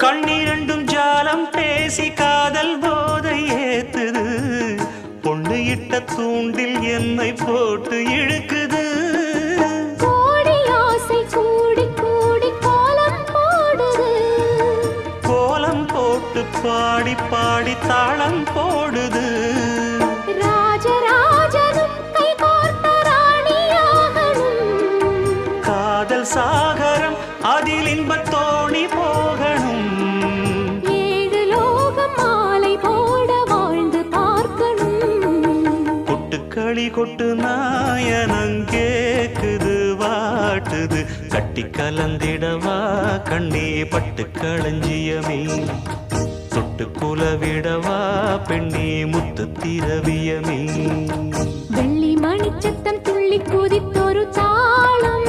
கண்ணிரண்டும் ஜாலம் பேசி காதல் போதை ஏத்துது பொண்ணு இட்ட தூண்டில் என்னை போட்டு இழுக்குது கோடி ஆசை கூடி கூடி கோலம் போடுது கோலம் போட்டு பாடி பாடி தாளம் போடுது ராஜராஜனும் கை கோர்த்த ராணியாகணும் காதல் சாகரம் அதில் இன்பத் தோணி போகணும் ஏழு லோகம் மாலை போட வாழ்ந்து பார்க்கணும் கொட்டுக்களி கொட்டு நாயனங் கேக்குது வாட்டுது கட்டி கலந்திடவா கண்ணே பட்டு களஞ்சியமே தொட்டு குலவிடவா பெண்ணே முத்து திரவியமே வெள்ளி மணிச்சத்தம் துள்ளி குதித்தொரு தாளம்